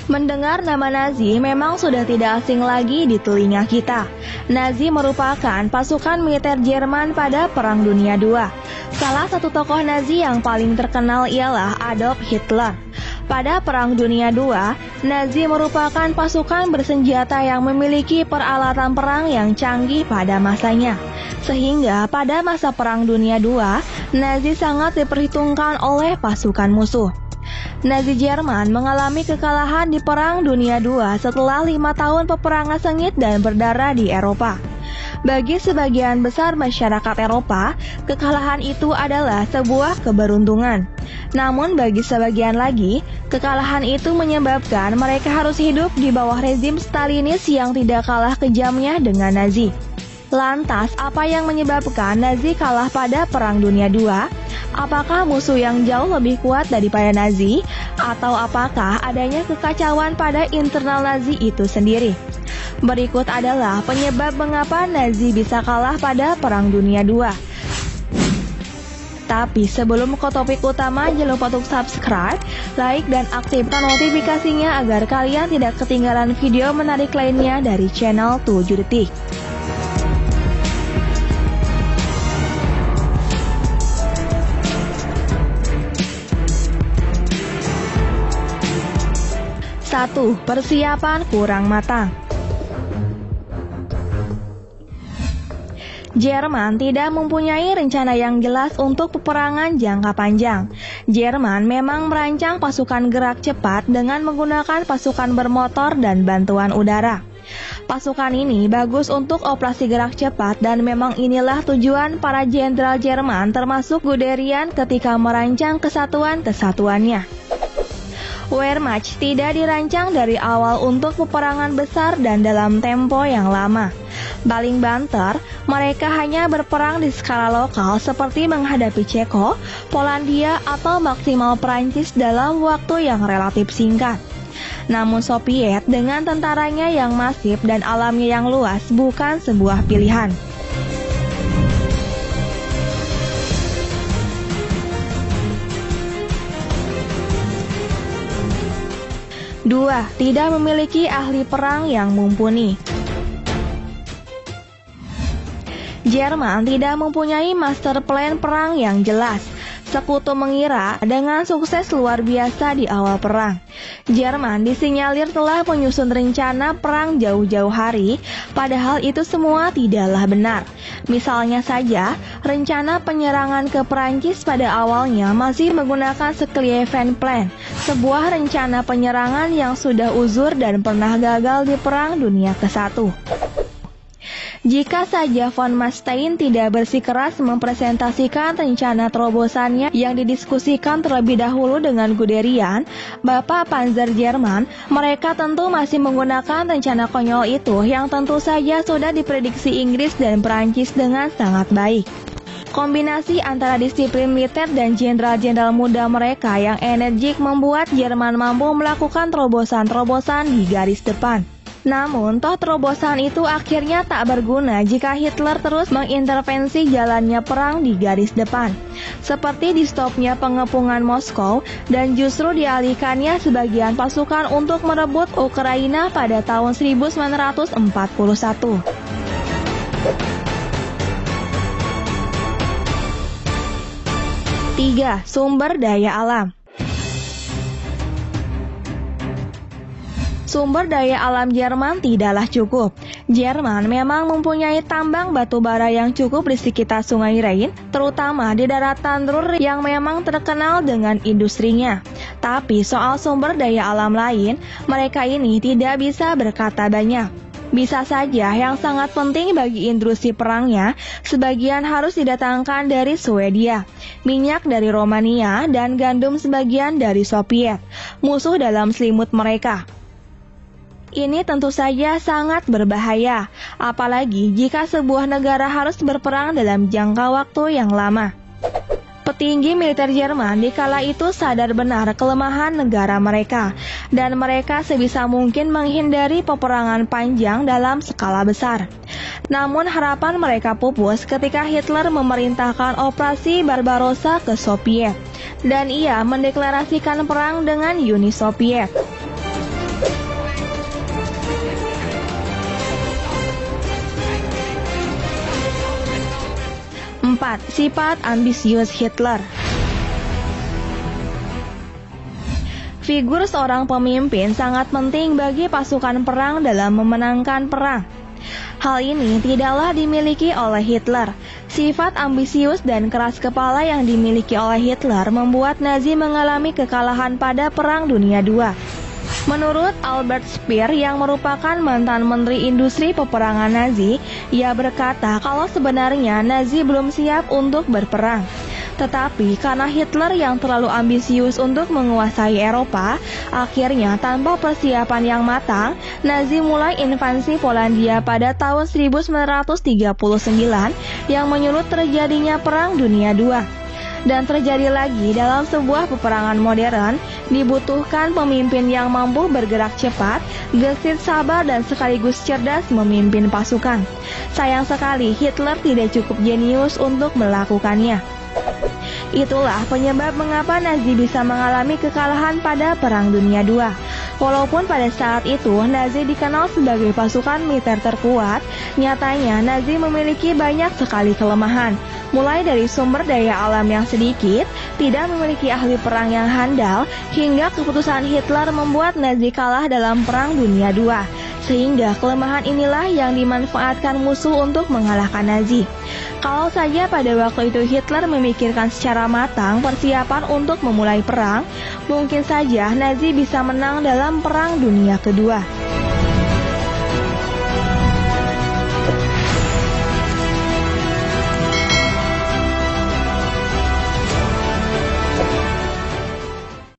Mendengar nama Nazi memang sudah tidak asing lagi di telinga kita. Nazi merupakan pasukan militer Jerman pada Perang Dunia II. Salah satu tokoh Nazi yang paling terkenal ialah Adolf Hitler. Pada Perang Dunia II, Nazi merupakan pasukan bersenjata yang memiliki peralatan perang yang canggih pada masanya. Sehingga pada masa Perang Dunia II, Nazi sangat diperhitungkan oleh pasukan musuh. Nazi Jerman mengalami kekalahan di Perang Dunia II setelah 5 tahun peperangan sengit dan berdarah di Eropa. Bagi sebagian besar masyarakat Eropa, kekalahan itu adalah sebuah keberuntungan. Namun bagi sebagian lagi, kekalahan itu menyebabkan mereka harus hidup di bawah rezim Stalinis yang tidak kalah kejamnya dengan Nazi. Lantas, apa yang menyebabkan Nazi kalah pada Perang Dunia II? Apakah musuh yang jauh lebih kuat daripada Nazi? Atau apakah adanya kekacauan pada internal Nazi itu sendiri? Berikut adalah penyebab mengapa Nazi bisa kalah pada Perang Dunia II. Tapi sebelum ke topik utama, jangan lupa untuk subscribe, like, dan aktifkan notifikasinya agar kalian tidak ketinggalan video menarik lainnya dari channel 7 Detik. Satu, persiapan kurang matang. Jerman tidak mempunyai rencana yang jelas untuk peperangan jangka panjang. Jerman memang merancang pasukan gerak cepat dengan menggunakan pasukan bermotor dan bantuan udara. Pasukan ini bagus untuk operasi gerak cepat dan memang inilah tujuan para jenderal Jerman termasuk Guderian ketika merancang kesatuan-kesatuannya. Wehrmacht tidak dirancang dari awal untuk peperangan besar dan dalam tempo yang lama. Paling banter, mereka hanya berperang di skala lokal seperti menghadapi Ceko, Polandia, atau maksimal Prancis dalam waktu yang relatif singkat. Namun Soviet dengan tentaranya yang masif dan alamnya yang luas bukan sebuah pilihan. Dua, tidak memiliki ahli perang yang mumpuni. Jerman tidak mempunyai master plan perang yang jelas. Sekutu mengira dengan sukses luar biasa di awal perang. Jerman disinyalir telah menyusun rencana perang jauh-jauh hari, padahal itu semua tidaklah benar. Misalnya saja, rencana penyerangan ke Prancis pada awalnya masih menggunakan Schlieffen Plan, sebuah rencana penyerangan yang sudah uzur dan pernah gagal di Perang Dunia ke-1. Jika saja von Manstein tidak bersikeras mempresentasikan rencana terobosannya yang didiskusikan terlebih dahulu dengan Guderian, Bapak Panzer Jerman, mereka tentu masih menggunakan rencana konyol itu yang tentu saja sudah diprediksi Inggris dan Perancis dengan sangat baik. Kombinasi antara disiplin militer dan jenderal-jenderal muda mereka yang energik membuat Jerman mampu melakukan terobosan-terobosan di garis depan. Namun, toh terobosan itu akhirnya tak berguna jika Hitler terus mengintervensi jalannya perang di garis depan. Seperti di stopnya pengepungan Moskow dan justru dialihkannya sebagian pasukan untuk merebut Ukraina pada tahun 1941. 3. Sumber daya alam. Sumber daya alam Jerman tidaklah cukup. Jerman memang mempunyai tambang batu bara yang cukup di sekitar Sungai Rhine, terutama di daratan Ruhr yang memang terkenal dengan industrinya. Tapi soal sumber daya alam lain, mereka ini tidak bisa berkata banyak. Bisa saja yang sangat penting bagi industri perangnya, sebagian harus didatangkan dari Swedia, minyak dari Romania, dan gandum sebagian dari Soviet, musuh dalam selimut mereka. Ini tentu saja sangat berbahaya, apalagi jika sebuah negara harus berperang dalam jangka waktu yang lama. Petinggi militer Jerman di kala itu sadar benar kelemahan negara mereka, dan mereka sebisa mungkin menghindari peperangan panjang dalam skala besar. Namun harapan mereka pupus ketika Hitler memerintahkan operasi Barbarossa ke Soviet, dan ia mendeklarasikan perang dengan Uni Soviet. 4. Sifat ambisius Hitler. Figur seorang pemimpin sangat penting bagi pasukan perang dalam memenangkan perang. Hal ini tidaklah dimiliki oleh Hitler. Sifat ambisius dan keras kepala yang dimiliki oleh Hitler membuat Nazi mengalami kekalahan pada Perang Dunia II. Menurut Albert Speer yang merupakan mantan Menteri Industri Peperangan Nazi, ia berkata kalau sebenarnya Nazi belum siap untuk berperang. Tetapi karena Hitler yang terlalu ambisius untuk menguasai Eropa, akhirnya tanpa persiapan yang matang, Nazi mulai invasi Polandia pada tahun 1939 yang menyulut terjadinya Perang Dunia II. Dan terjadi lagi dalam sebuah peperangan modern, dibutuhkan pemimpin yang mampu bergerak cepat, gesit, sabar, dan sekaligus cerdas memimpin pasukan. Sayang sekali Hitler tidak cukup jenius untuk melakukannya. Itulah penyebab mengapa Nazi bisa mengalami kekalahan pada Perang Dunia II. Walaupun pada saat itu Nazi dikenal sebagai pasukan militer terkuat, nyatanya Nazi memiliki banyak sekali kelemahan. Mulai dari sumber daya alam yang sedikit, tidak memiliki ahli perang yang handal, hingga keputusan Hitler membuat Nazi kalah dalam Perang Dunia II. Sehingga kelemahan inilah yang dimanfaatkan musuh untuk mengalahkan Nazi. Kalau saja pada waktu itu Hitler memikirkan secara matang persiapan untuk memulai perang, mungkin saja Nazi bisa menang dalam Perang Dunia Kedua.